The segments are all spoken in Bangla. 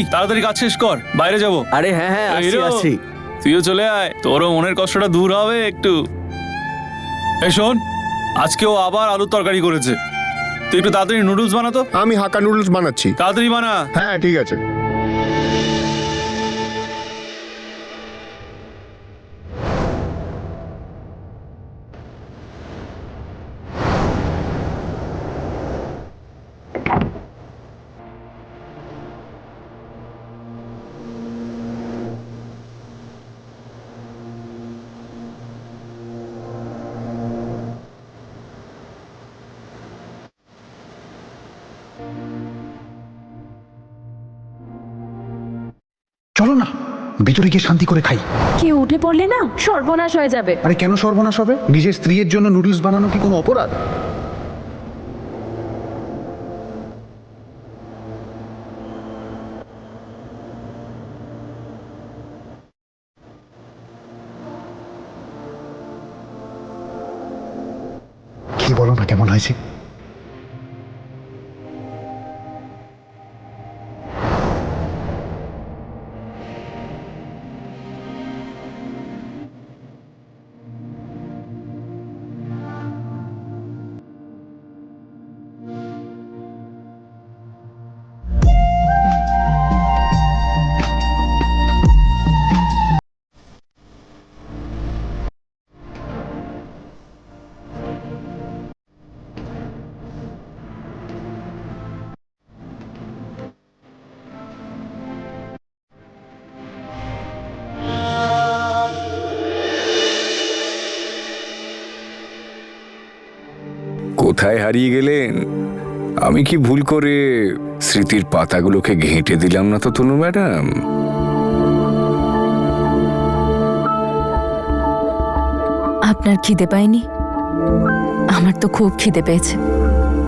এই তাড়াতাড়ি কাজ শেষ কর, বাইরে যাবো। আরে হ্যাঁ হ্যাঁ, এই আসছি রো, আসছি। তুইও চলে আয়, তোরও মনের কষ্টটা দূর হবে একটু। এই শোন, আজকে ও আবার আলুর তরকারি করেছে, তুই একটু তাড়াতাড়ি নুডলস বানাতো। আমি হাক্কা নুডলস বানাচ্ছি। তাড়াতাড়ি বানা। হ্যাঁ ঠিক আছে। চলো না ভিতরে গিয়ে শান্তি করে খাই। কেউ উঠে পড়লে না সর্বনাশ হয়ে যাবে। আরে কেন সর্বনাশ হবে? নিজের স্ত্রীর জন্য নুডলস বানানো কি কোনো অপরাধ? কি বলো না, কেমন হয়েছে? কোথায় হারিয়ে গেলেন? আমি কি ভুল করে স্মৃতির পাতাগুলোকে ঘেঁটে দিলাম না তো তনু ম্যাডাম? আপনার খিদে পায়নি? আমার তো খুব খিদে পেয়েছে।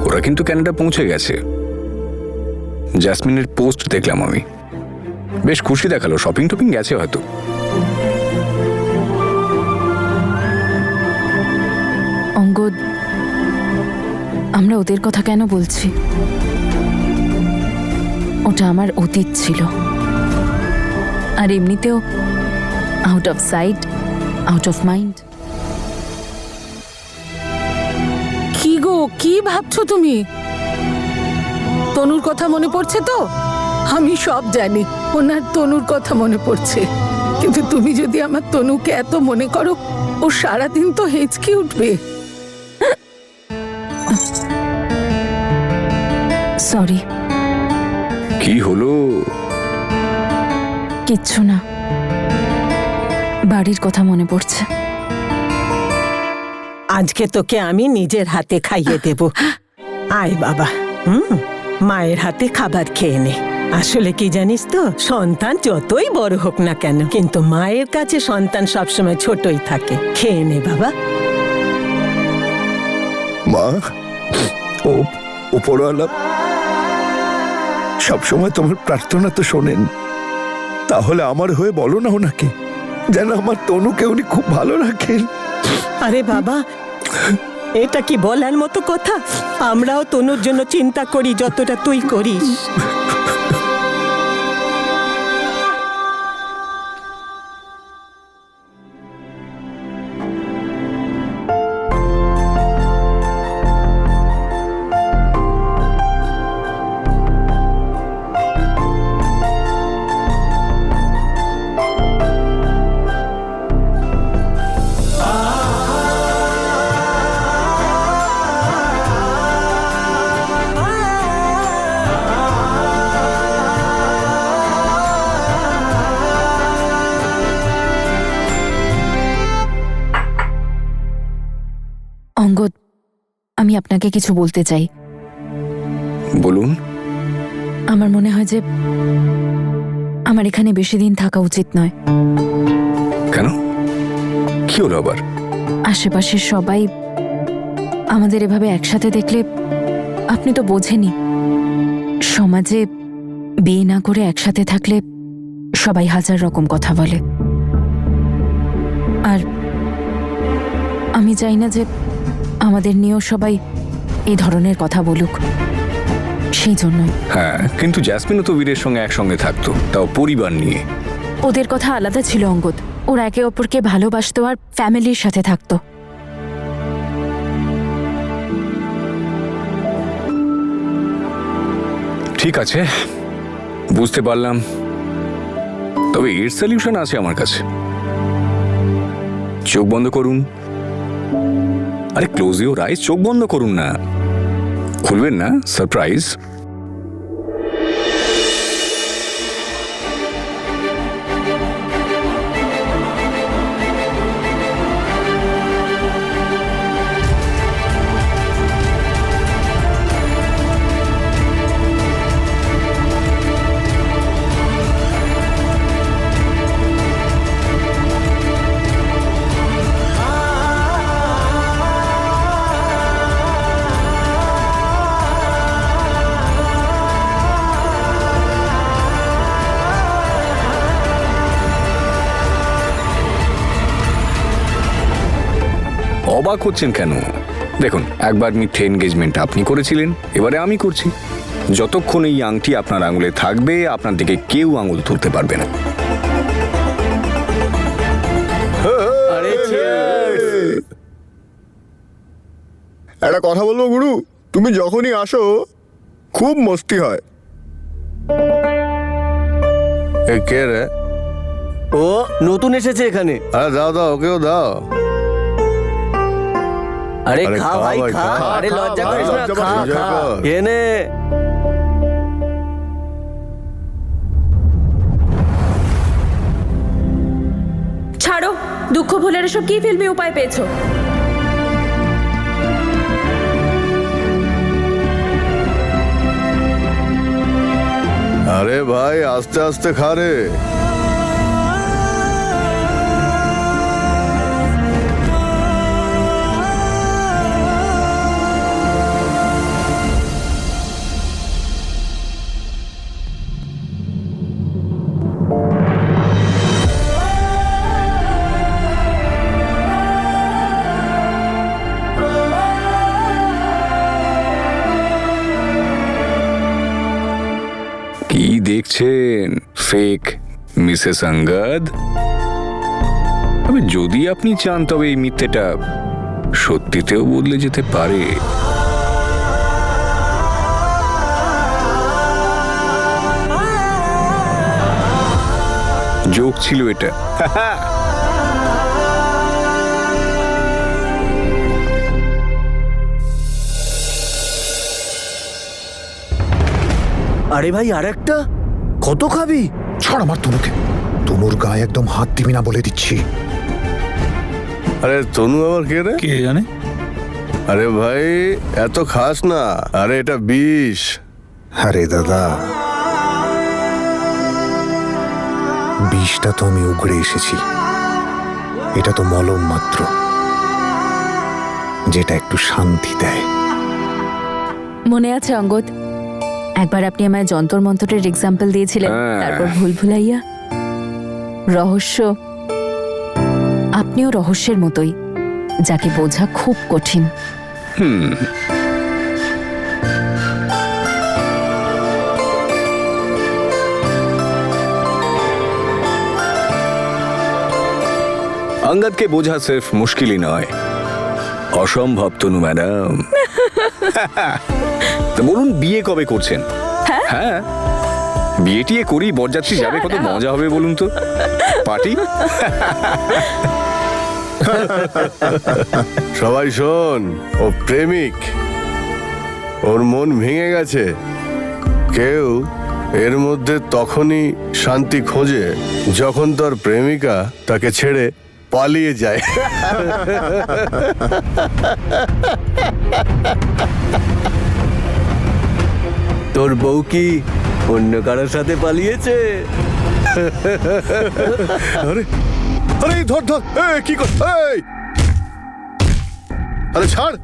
ওরা কিন্তু ক্যানাডা পৌঁছে গেছে। জাসমিনের পোস্ট দেখলাম আমি, বেশ খুশি দেখালো। শপিং টপিং গেছে হয়তো। অঙ্গদ, আমরা ওদের কথা কেন বলছি? ওটা আমার অতীত ছিল, আর এমনিতেও out of sight out of mind. কি গো, কি ভাবছো তুমি? তনুর কথা মনে পড়ছে তো? আমি সব জানি ওনার তনুর কথা মনে পড়ছে, কিন্তু তুমি যদি আমার তনুকে এত মনে করো, ও সারাদিন তো হেঁচকি উঠবে। সরি। কি হলো? কিচ্ছু না, বাড়ির কথা মনে পড়ছে। আজকে তোকে আমি নিজের হাতে খাইয়ে দেব। আয় বাবা, মায়ের হাতে খাবার খেয়ে নে। আসলে কি জানিস তো, সন্তান যতই বড় হোক না কেন, কিন্তু মায়ের কাছে সন্তান সবসময় ছোটই থাকে। খেয়ে নে বাবা। মা, ও উপরওয়ালা সবসময় তোমার প্রার্থনা তো শোনেন, তাহলে আমার হয়ে বলো না ওনাকে, যেন আমার তনুকে উনি খুব ভালো রাখেন। আরে বাবা, এটা কি বলার মতো কথা? আমরাও তনুর জন্য চিন্তা করি যতটা তুই করিস। অঙ্গদ, আমি আপনাকে কিছু বলতে চাই। বলুন। আমার মনে হয় যে আমার এখানে বেশি দিন থাকা উচিত নয়। কেন? কি হলো আবার? আশেপাশের সবাই আমাদের এভাবে একসাথে দেখলে, আপনি তো বোঝেনই, সমাজে বিয়ে না করে একসাথে থাকলে সবাই হাজার রকম কথা বলে। আর আমি চাই না যে আমাদের নিয়েও সবাই এই ধরনের কথা বলুক। সেই জন্যই। হ্যাঁ, কিন্তু জ্যাসমিনও তো বীরের সঙ্গে একসঙ্গে থাকতো, তাও পরিবার নিয়ে। ওদের কথা আলাদা ছিল অঙ্গদ। ওরা একে অপরকে ভালোবাসতো আর ফ্যামিলির সাথে থাকতো। ঠিক আছে, বুঝতে পারলাম, তবে এর সলিউশন আছে আমার কাছে। চোখ বন্ধ করুন। আরে ক্লোজ ইউর আইজ, চোখ বন্ধ করুন না। খুলবেন না, সারপ্রাইজ। অবাক হচ্ছেন কেন? দেখুন, একবার মিথ্যে এনগেজমেন্ট আপনি করেছিলেন, এবারে আমি করছি। যতক্ষণ এই আংটি আপনার আঙুলে থাকবে, আপনার দিকে কেউ আঙুল তুলতে পারবে না। একটা কথা বলবো গুরু, তুমি যখনই আসো খুব মস্তি হয়। কে রে? ও নতুন এসেছে এখানে। আরে দাও দাও, ওকেও দাও। আরে আরে খা খা ভাই ভাই, খা। খা, আরে খা, লজ্জা ভাই, করিস না, লজ্জা খা করিস না, খা। কর। এনে ছাড়ো, দুঃখ ভুলের এসব কি ফিল্মি উপায় পেয়েছো? আরে ভাই, আস্তে আস্তে খা রে। কি দেখছেন ফেক মিসেস আঙ্গাদ? তবে যদি আপনি চান, তবে এই মিথ্যেটা সত্যিতেও বদলে যেতে পারে। জোক ছিল এটা। আরে ভাই আরেকটা, কত খাবি? ছাড় আমার তনুকে। তনুর গায়ে একদম হাত দিবি না বলে দিচ্ছি। আরে তনু আবার কে রে? কে জানে? আরে ভাই, এত খাস না। আরে এটা বিষ। আরে দাদা, বিষটা তো আমি উগড়ে এসেছি। এটা তো মলম মাত্র, যেটা একটু শান্তি দেয়। মনে আছে অঙ্গদ, একবার আপনি আমায় যন্তর মন্ত্রের এক্সাম্পল দিয়েছিলেন, হ্যাঁ। তারপর ভুল ভুলাইয়া রহস্য। আপনিও রহস্যের মতোই, যাকে বোঝা খুব কঠিন। আঙ্গাদকে বোঝা সির্ফ মুশকিলই নয়, অসম্ভব তনু ম্যাডাম। তো বলুন, বিয়ে কবে করছেন? হ্যাঁ, বিয়ে টিয়ে করি, বরযাত্রী যাবে, কত মজা হবে বলুন তো। পার্টি। সবাই শোন, ও প্রেমিক, ওর মন ভেঙে গেছে। কেউ এর মধ্যে তখনই শান্তি খোঁজে যখন তার প্রেমিকা তাকে ছেড়ে পালিয়ে যায়। তোর বউ কি অন্য কারোর সাথে পালিয়েছে? আরে আরে ধর ধর, কি কর? আরে ছাড়।